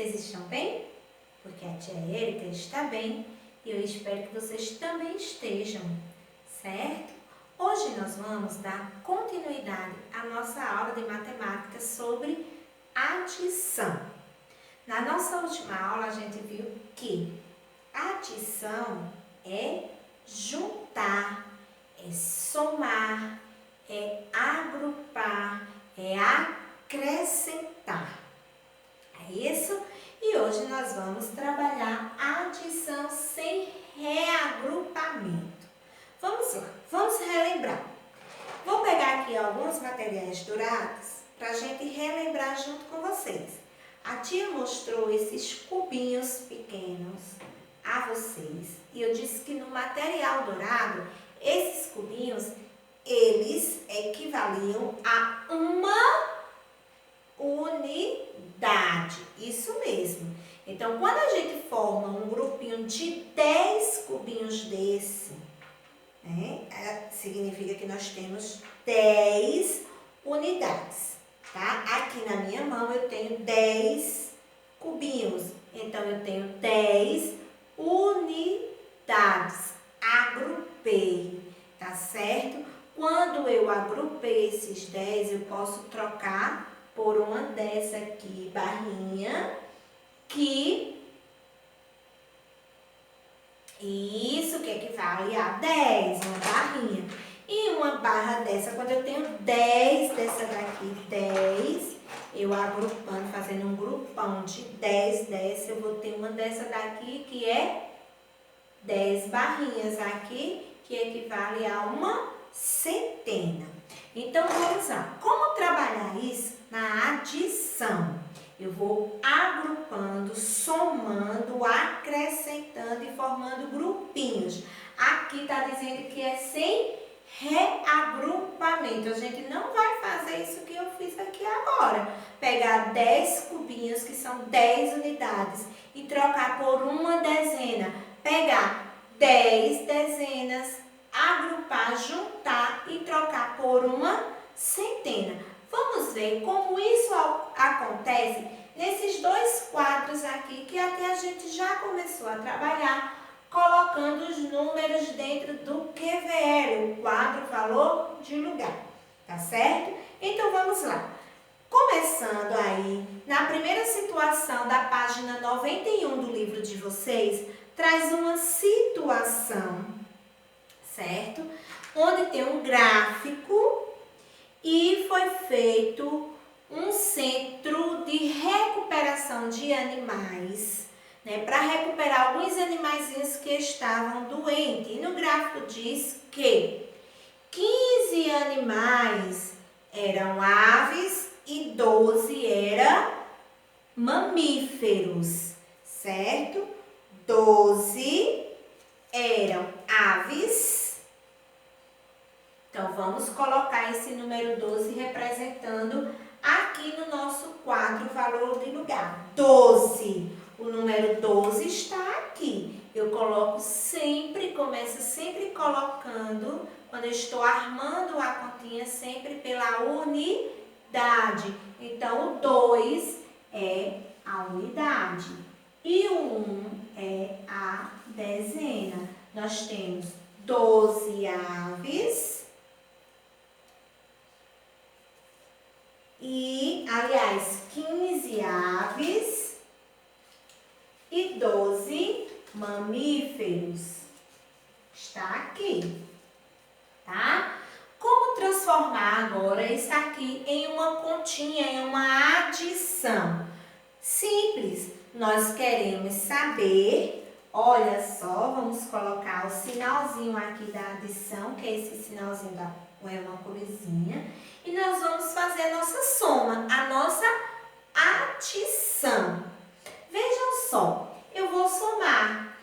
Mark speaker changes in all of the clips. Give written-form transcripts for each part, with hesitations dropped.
Speaker 1: Vocês estão bem? Porque a tia Érica está bem e eu espero que vocês também estejam, certo? Hoje nós vamos dar continuidade à nossa aula de matemática sobre adição. Na nossa última aula a gente viu que adição é juntar, é somar, é agrupar, é acrescentar. É isso? E hoje nós vamos trabalhar a adição sem reagrupamento. Vamos lá, vamos relembrar. Vou pegar aqui alguns materiais dourados para a gente relembrar junto com vocês. A tia mostrou esses cubinhos pequenos a vocês e eu disse que no material dourado, esses cubinhos, eles equivaliam a uma unidade. Isso mesmo. Então, quando a gente forma um grupinho de 10 cubinhos desse, né, significa que nós temos 10 unidades, tá? Aqui na minha mão eu tenho 10 cubinhos, então eu tenho 10 unidades. Agrupei, tá certo? Quando eu agrupei esses 10, eu posso trocar por uma dessa aqui, barrinha, que isso que equivale a 10, uma barrinha. E uma barra dessa, quando eu tenho 10 dessa daqui, 10, eu agrupando, fazendo um grupão de 10 dessa, eu vou ter uma dessa daqui que é 10 barrinhas aqui, que equivale a uma centena. Então, vamos lá. Como trabalhar isso na adição? Eu vou agrupando, somando, acrescentando e formando grupinhos. Aqui está dizendo que é sem reagrupamento. A gente não vai fazer isso que eu fiz aqui agora. Pegar 10 cubinhos, que são 10 unidades, e trocar por uma dezena. Pegar 10 dezenas, agrupar, juntar e trocar por uma centena. Vamos ver como isso acontece nesses dois quadros aqui que até a gente já começou a trabalhar, colocando os números dentro do QVL, o quadro valor de lugar, tá certo? Então vamos lá. Começando aí, na primeira situação da página 91 do livro de vocês, traz uma situação, certo? Onde tem um gráfico e foi feito um centro de recuperação de animais, né? Para recuperar alguns animaizinhos que estavam doentes. E no gráfico diz que 15 animais eram aves e 12 eram mamíferos, certo? 12 eram aves. Então, vamos colocar esse número 12 representando aqui no nosso quadro valor de lugar. 12. O número 12 está aqui. Eu coloco sempre, começo sempre colocando, quando eu estou armando a continha, sempre pela unidade. Então, o 2 é a unidade e o 1 é a dezena. Nós temos 12 aves. E, aliás, 15 aves e 12 mamíferos. Está aqui, tá? Como transformar agora isso aqui em uma continha, em uma adição? Simples. Nós queremos saber, olha só, vamos colocar o sinalzinho aqui da adição, que é esse sinalzinho da uma cruzinha, e nós vamos fazer a nossa soma, a nossa adição. Vejam só, eu vou somar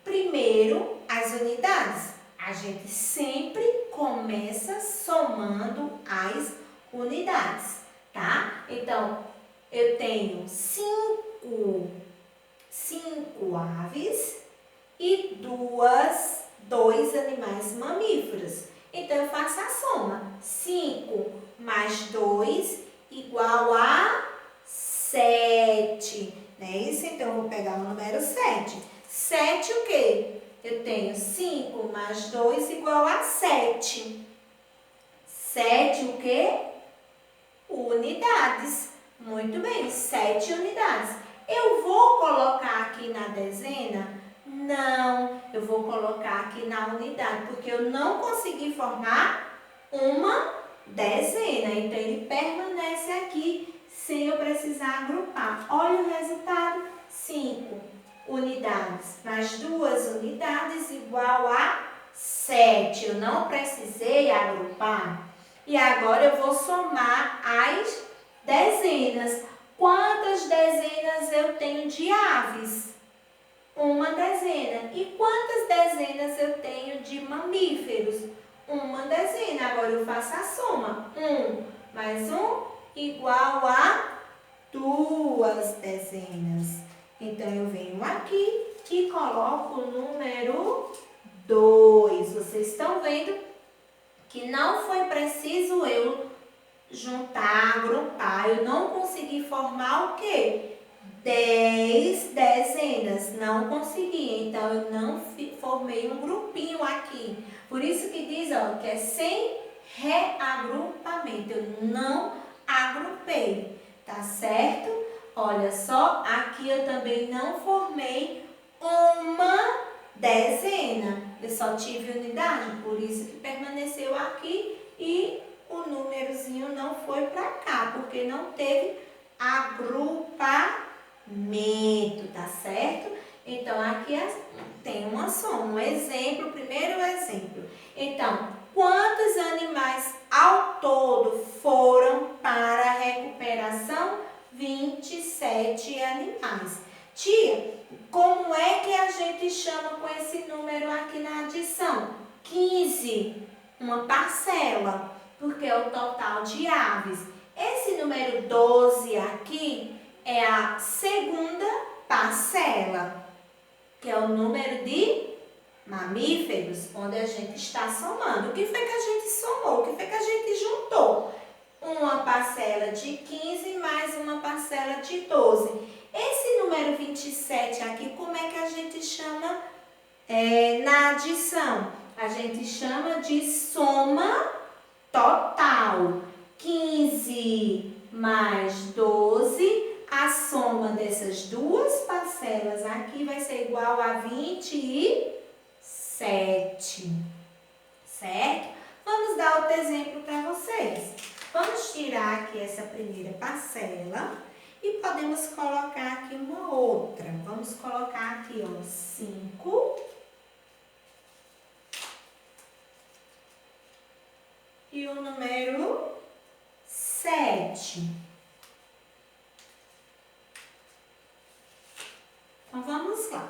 Speaker 1: primeiro as unidades. A gente sempre começa somando as unidades, tá? Então, eu tenho 5 aves e 2 animais mamíferos. Então, eu faço a soma. 5 mais 2 igual a 7. Não é isso? Então, eu vou pegar o número 7. 7 o quê? Eu tenho 5 mais 2 igual a 7. 7 o quê? Unidades. Muito bem, 7 unidades. Eu vou colocar aqui na dezena? Não, eu vou colocar aqui na unidade, porque eu não consegui formar uma dezena. Então, ele permanece aqui sem eu precisar agrupar. Olha o resultado, 5 unidades mais 2 unidades igual a 7. Eu não precisei agrupar. E agora eu vou somar as dezenas. Quantas dezenas eu tenho de aves? Uma dezena. E quantas dezenas eu tenho de mamíferos? Uma dezena. Agora eu faço a soma. 1 mais 1 igual a 2 dezenas. Então, eu venho aqui e coloco o número 2. Vocês estão vendo que não foi preciso eu juntar, agrupar. Eu não consegui formar o quê? 10 dezenas. Não consegui. Então, eu não formei um grupinho aqui. Por isso que diz, ó, que é sem reagrupamento. Eu não agrupei. Tá certo? Olha só, aqui eu também não formei uma dezena. Eu só tive unidade, por isso que permaneceu aqui e o númerozinho não foi para cá, porque não teve agrupamento, tá certo? Então, aqui tem uma soma, um exemplo, primeiro exemplo. Então, quantos animais ao todo foram para a recuperação? 27 animais. Tia, como é que a gente chama com esse número aqui na adição? 15, uma parcela, porque é o total de aves. Esse número 12 aqui é a segunda parcela, que é o número de mamíferos, onde a gente está somando. O que foi que a gente somou? O que foi que a gente juntou? Uma parcela de 15 mais uma parcela de 12. Esse número 27 aqui, como é que a gente chama na adição? A gente chama de soma total. 15 mais 12, a soma dessas duas parcelas aqui vai ser igual a 27. Certo? Vamos dar outro exemplo para vocês. Vamos tirar aqui essa primeira parcela e podemos colocar aqui uma outra. Vamos colocar aqui, ó, 5 e o número 7. Então, vamos lá.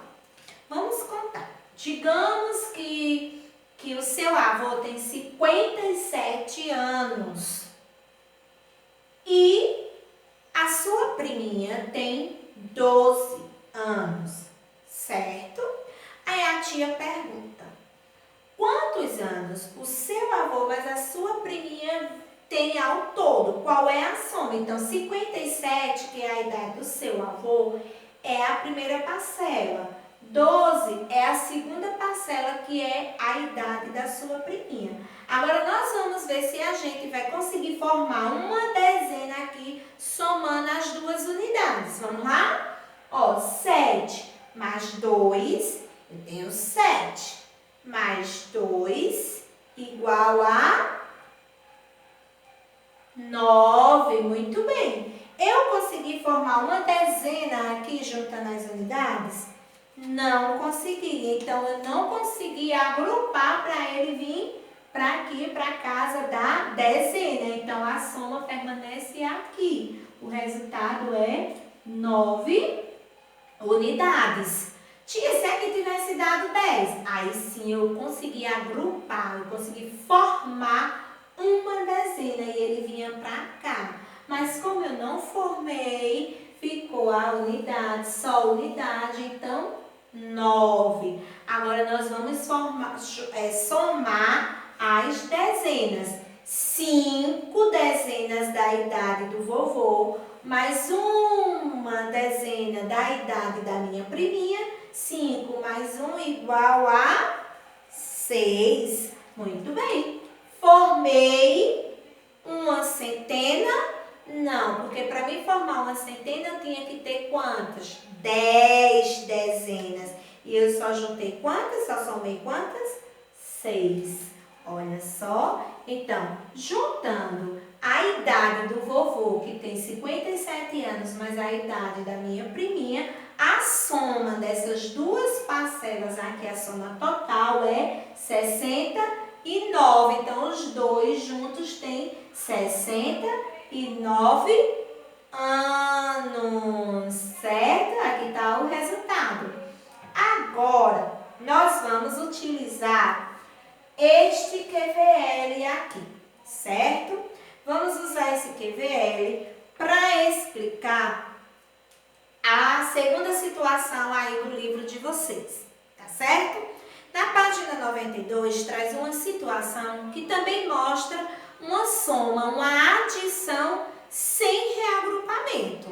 Speaker 1: Vamos contar. Digamos que o seu avô tem 57 anos. E a sua priminha tem 12 anos, certo? Aí a tia pergunta, quantos anos o seu avô mais a sua priminha tem ao todo? Qual é a soma? Então, 57, que é a idade do seu avô, é a primeira parcela. 12 é a segunda parcela, que é a idade da sua priminha. Agora, nós vamos ver se a gente vai conseguir formar uma dezena aqui, somando as duas unidades. Vamos lá? Ó, 7 mais 2, eu tenho 7. Mais 2, igual a 9. Muito bem. Eu consegui formar uma dezena aqui, juntando as unidades? Não consegui. Então, eu não consegui agrupar para ele vir para aqui, para casa da dezena. Então, a soma permanece aqui. O resultado é 9 unidades. Tia, se aqui tivesse dado 10, aí sim eu consegui agrupar, eu consegui formar uma dezena e ele vinha para cá. Mas como eu não formei, ficou a unidade, só unidade, então 9. Agora nós vamos somar as dezenas. 5 dezenas da idade do vovô, mais uma dezena da idade da minha priminha. 5 mais 1 igual a 6. Muito bem. Formei uma centena? Não, porque para mim formar uma centena eu tinha que ter quantas? 10 dezenas. E eu só juntei quantas? Só somei quantas? 6. Olha só. Então, juntando a idade do vovô, que tem 57 anos, mais a idade da minha priminha, a soma dessas duas parcelas aqui, a soma total é 69. Então, os dois juntos têm 69 anos, certo? Aqui está o resultado. Agora, nós vamos utilizar este QVL aqui, certo? Vamos usar esse QVL para explicar a segunda situação aí do livro de vocês, tá certo? Na página 92 traz uma situação que também mostra uma soma, uma adição sem reagrupamento.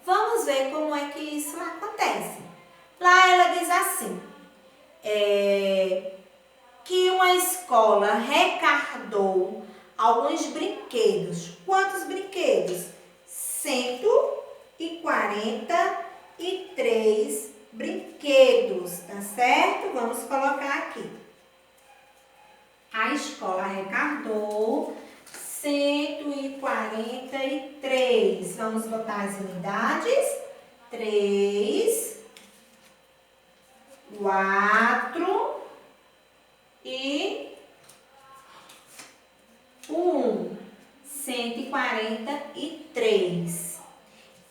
Speaker 1: Vamos ver como é que isso acontece. Lá ela diz assim, que uma escola recarregou alguns brinquedos. Quantos brinquedos? 143 brinquedos, tá certo? Vamos colocar aqui. A escola recarregou 143. Vamos botar as unidades. 3, 4 e 1. 143.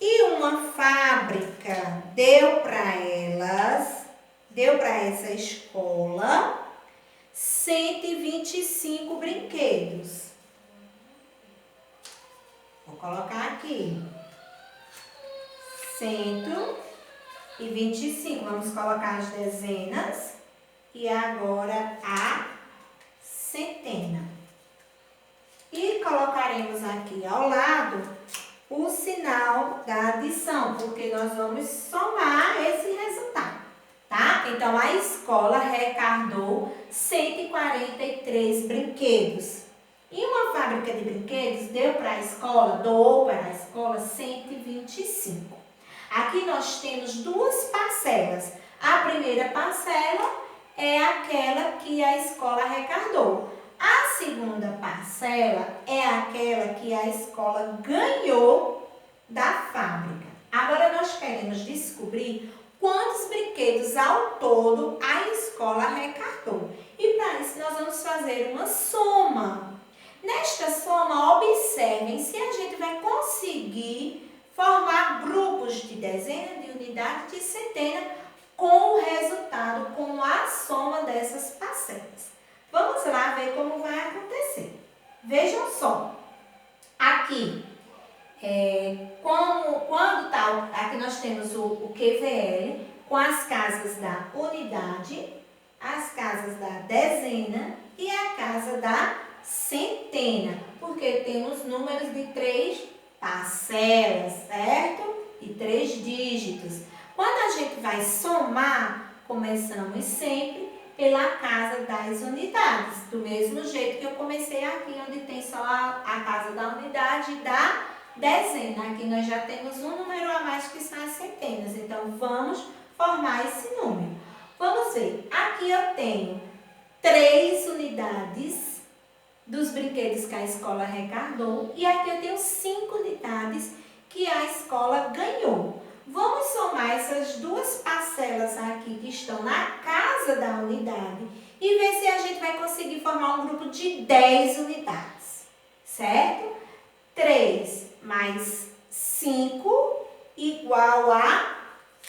Speaker 1: E uma fábrica deu para essa escola 125 brinquedos. Vou colocar aqui. 125. Vamos colocar as dezenas e agora a centena. E colocaremos aqui ao lado o sinal da adição, porque nós vamos somar esse resultado, tá? Então, a escola recarregou 143 brinquedos. E uma fábrica de brinquedos doou para a escola 125. Aqui nós temos duas parcelas. A primeira parcela é aquela que a escola recarregou. A segunda parcela é aquela que a escola ganhou da fábrica. Agora nós queremos descobrir quantos brinquedos ao todo a escola recarregou. E para isso nós vamos fazer uma soma. Nesta soma, observem se a gente vai conseguir formar grupos de dezena, de unidade, de centena com o resultado, com a soma dessas parcelas. Vamos lá ver como vai acontecer. Vejam só. Aqui, aqui nós temos o QVL com as casas da unidade, as casas da dezena e a casa da centena, porque temos números de 3 parcelas, certo? E 3 dígitos. Quando a gente vai somar, começamos sempre pela casa das unidades, do mesmo jeito que eu comecei aqui, onde tem só a casa da unidade e da dezena. Aqui nós já temos um número a mais que são as centenas, então vamos formar esse número. Vamos ver, aqui eu tenho 3 unidades dos brinquedos que a escola recarregou e aqui eu tenho 5 unidades que a escola ganhou. Vamos somar essas duas parcelas aqui que estão na casa da unidade e ver se a gente vai conseguir formar um grupo de 10 unidades, certo? 3 mais 5 igual a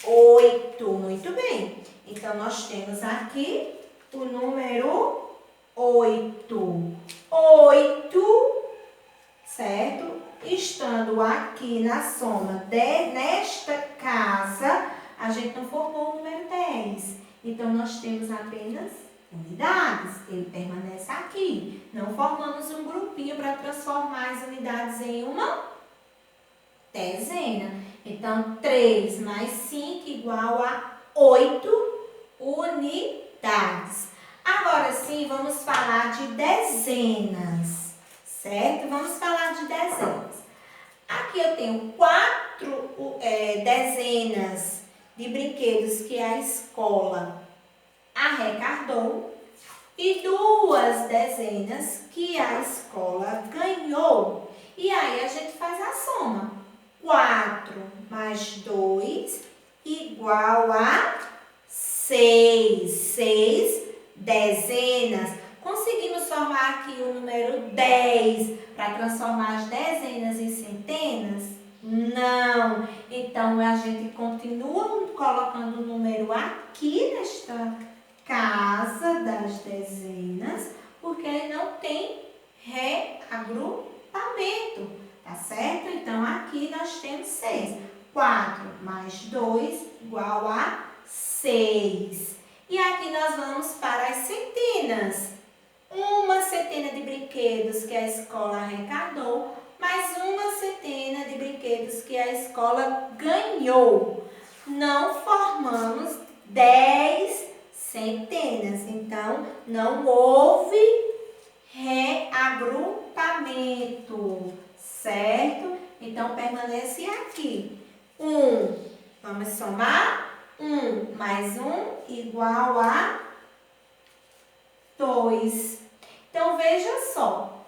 Speaker 1: 8. Muito bem. Então, nós temos aqui o número 8. 8, certo? Estando aqui na soma nesta casa, a gente não formou o número 10. Então, nós temos apenas unidades. Ele permanece aqui. Não formamos um grupinho para transformar as unidades em uma dezena. Então, 3 mais 5 igual a 8 unidades. Agora sim, vamos falar de dezenas, certo? Vamos falar de dezenas. Aqui eu tenho 4 dezenas de brinquedos que a escola arrecadou e 2 dezenas que a escola ganhou. E aí a gente faz a soma. 4 mais 2 igual a 6. 6 dezenas. Conseguimos formar aqui o número 10 para transformar as dezenas em centenas? Não. Então, a gente continua colocando o número aqui nesta casa das dezenas, porque não tem reagrupamento, tá certo? Então, aqui nós temos 6. 4 mais 2 igual a 6. E aqui nós vamos para as centenas. Uma centena de brinquedos que a escola arrecadou, mais uma centena de brinquedos que a escola ganhou. Não formamos 10 centenas, então não houve reagrupamento, certo? Então permanece aqui. 1, vamos somar? 1 mais 1 igual a 2. Então, veja só.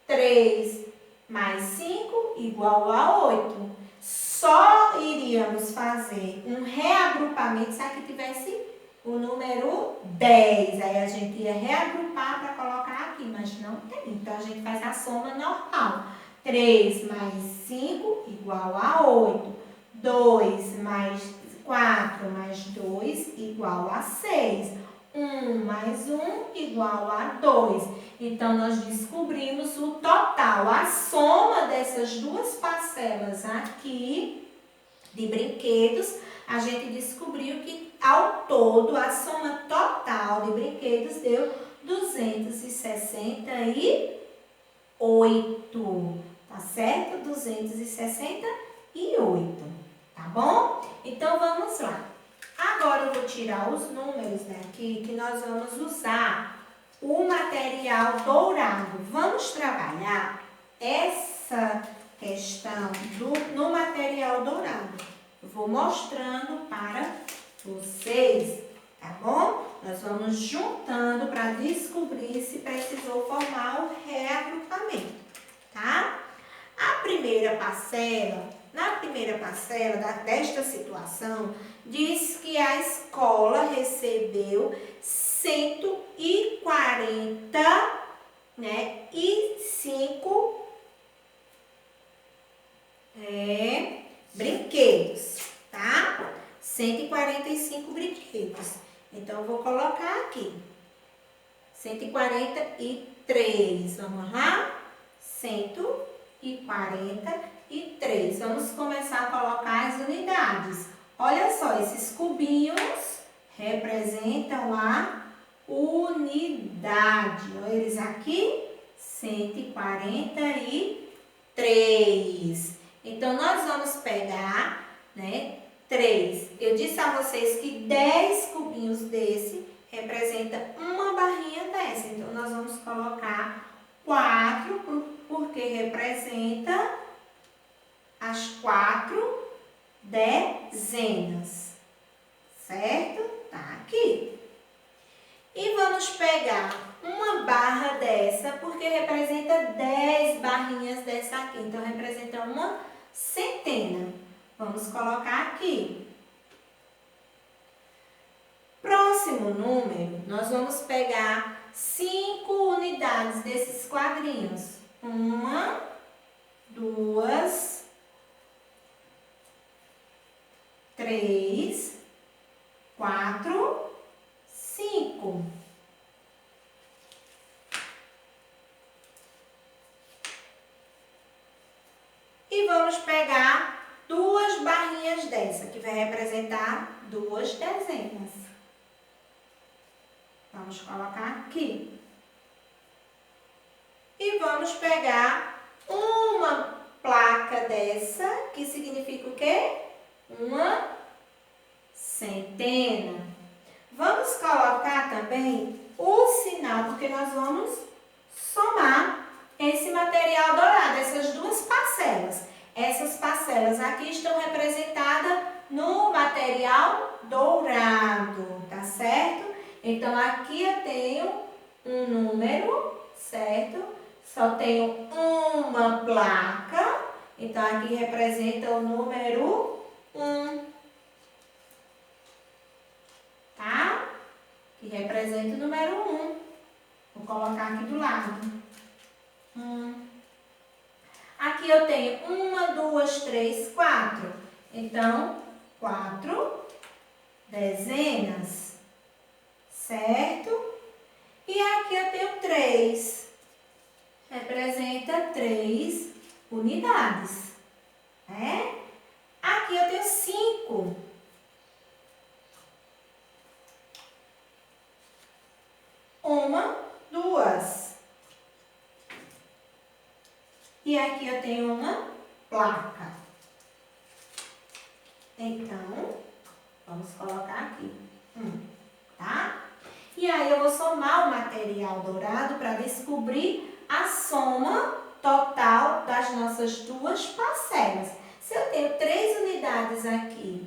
Speaker 1: 3 mais 5 igual a 8. Só iríamos fazer um reagrupamento se aqui tivesse o número 10. Aí a gente ia reagrupar para colocar aqui, mas não tem. Então, a gente faz a soma normal. 3 mais 5 igual a 8. 2 mais 4 mais 2 igual a 6. 1 mais 1 igual a 2. Então, nós descobrimos o total, a soma dessas duas parcelas aqui de brinquedos. A gente descobriu que, ao todo, a soma total de brinquedos deu 268, tá certo? 268, tá bom? Então, vamos lá. Agora eu vou tirar os números daqui que nós vamos usar o material dourado. Vamos trabalhar essa questão no material dourado. Eu vou mostrando para vocês, tá bom? Nós vamos juntando para descobrir se precisou formar o reagrupamento, tá? Na primeira parcela desta situação, diz que a escola recebeu 140, né, e 5 brinquedos, tá? 145 brinquedos. Então, eu vou colocar aqui 143. Vamos lá? 143. Vamos começar a colocar as unidades. Olha só, esses cubinhos representam a unidade. Olha eles aqui, 143. Então, nós vamos pegar, né, 3. Eu disse a vocês que 10 cubinhos desse representa uma barrinha dessa. Então, nós vamos colocar 4, porque representa as 4 dezenas, certo? Tá aqui. E vamos pegar uma barra dessa, porque representa 10 barrinhas dessa aqui. Então, representa uma centena. Vamos colocar aqui. Próximo número, nós vamos pegar 5 unidades desses quadrinhos. 1, 2, 3, 4, 5. E vamos pegar 2 barrinhas dessa, que vai representar 2 dezenas. Vamos colocar aqui. E vamos pegar uma placa dessa, que significa o quê? Uma centena. Vamos colocar também o sinal, porque nós vamos somar esse material dourado, essas duas parcelas. Essas parcelas aqui estão representadas no material dourado, tá certo? Então, aqui eu tenho um número, certo? Só tenho uma placa, então aqui representa o número 1, tá? Que representa o número 1. Vou colocar aqui do lado. 1. Aqui eu tenho 1, 2, 3, 4. Então, 4 dezenas, certo? E aqui eu tenho 3. Representa 3 unidades, né? Aqui eu tenho 5. Uma, duas. E aqui eu tenho uma placa. Então, vamos colocar aqui. Tá? E aí eu vou somar o material dourado para descobrir a soma total das nossas duas parcelas. Se eu tenho 3 unidades aqui,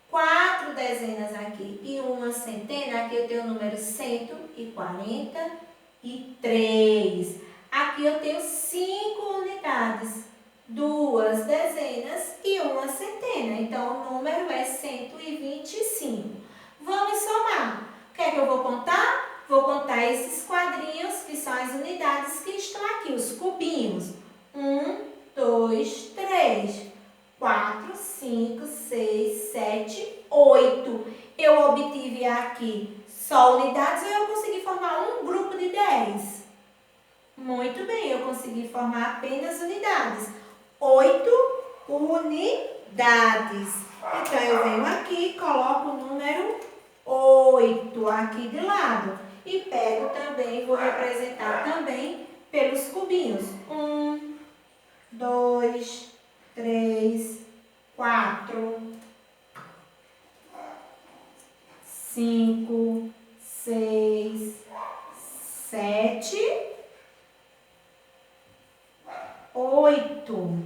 Speaker 1: 4 dezenas aqui e uma centena, aqui eu tenho o número 143. Aqui eu tenho 5 unidades, 2 dezenas e uma centena. Então, o número é 125. Vamos somar. O que é que eu vou contar? Vou contar esses quadrinhos, que são as unidades que estão aqui, os cubinhos. 1, 2, 3, 4, 5, 6, 7, 8. Eu obtive aqui só unidades ou eu consegui formar um grupo de 10? Muito bem, eu consegui formar apenas unidades. 8 unidades. Então, eu venho aqui e coloco o número 8 aqui de lado. E pego também, vou representar também pelos cubinhos. 1, 2, 3, 4, 5, 6, 7, 8.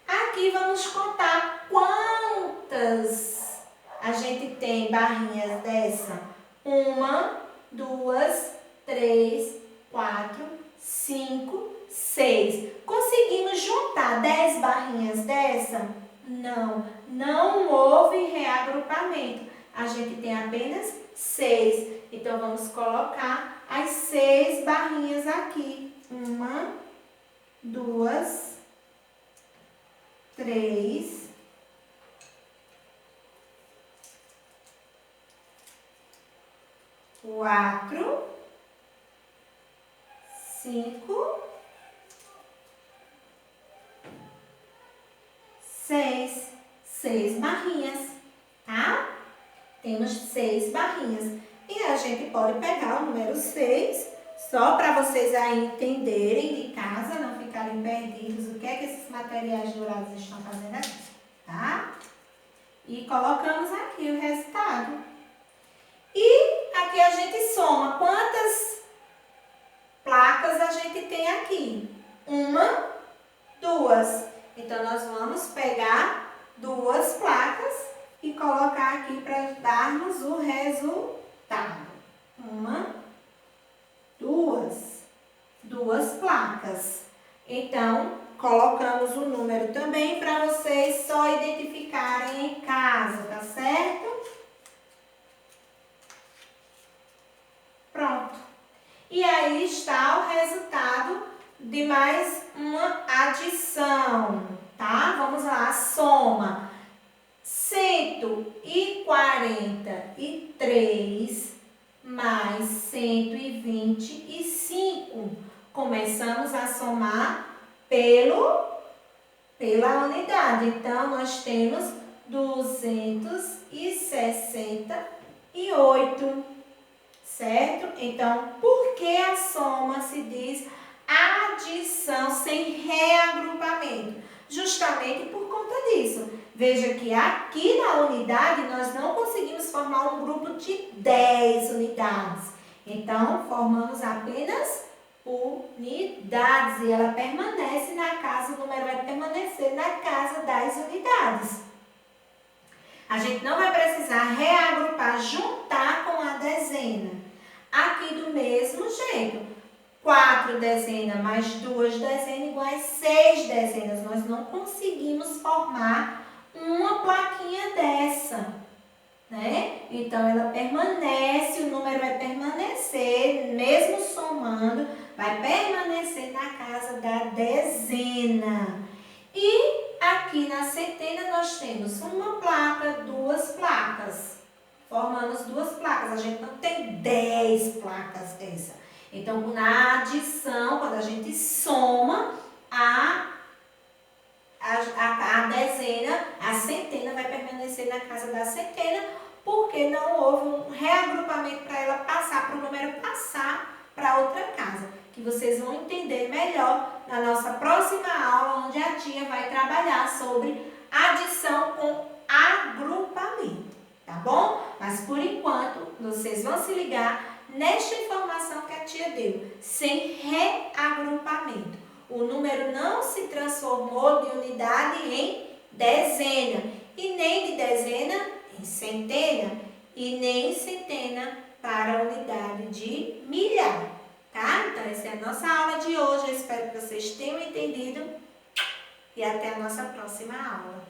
Speaker 1: Aqui vamos contar quantas a gente tem barrinhas dessa. 1, 2, 3, 4, 5, 6. Conseguimos juntar 10 barrinhas dessa? Não, não houve reagrupamento. A gente tem apenas 6. Então, vamos colocar as 6 barrinhas aqui. 1, 2, 3, 4, 5, 6. 6 barrinhas, tá? Temos 6 barrinhas. E a gente pode pegar o número 6, só para vocês aí entenderem de casa, não ficarem perdidos o que é que esses materiais dourados estão fazendo aqui, tá? E colocamos aqui o resultado. E aqui a gente soma quantas placas a gente tem aqui. 1, 2. Então, nós vamos pegar 2 placas e colocar aqui para darmos o resultado. 1, 2. 2 placas. Então, colocamos o número também para vocês só identificarem em casa, tá certo? Pronto. E aí está o resultado de mais uma adição, tá? Vamos lá, soma. 143 mais 125. Começamos a somar pela unidade. Então, nós temos 268, certo? Então, por que a soma se diz adição sem reagrupamento? Justamente por conta disso. Veja que aqui na unidade nós não conseguimos formar um grupo de 10 unidades. Então, formamos apenas unidades e ela permanece na casa, o número vai permanecer na casa das unidades. A gente não vai precisar reagrupar, juntar com a dezena. Aqui do mesmo jeito, 4 dezenas mais 2 dezenas iguais 6 dezenas. Nós não conseguimos formar uma plaquinha dessa, né? Então, ela permanece, o número vai permanecer, mesmo somando, vai permanecer na casa da dezena. E aqui na centena nós temos uma placa, duas placas. Formamos duas placas, a gente não tem 10 placas dessa. Então, na adição, quando a gente soma a dezena, a centena vai permanecer na casa da centena, porque não houve um reagrupamento para ela passar, para o número passar para outra casa. Que vocês vão entender melhor na nossa próxima aula, onde a tia vai trabalhar sobre adição com agrupamento, tá bom? Mas por enquanto, vocês vão se ligar nesta informação que a tia deu, sem reagrupamento. O número não se transformou de unidade em dezena, e nem de dezena em centena, e nem centena para a unidade de milhar, tá? Então, essa é a nossa aula de hoje. Eu espero que vocês tenham entendido e até a nossa próxima aula.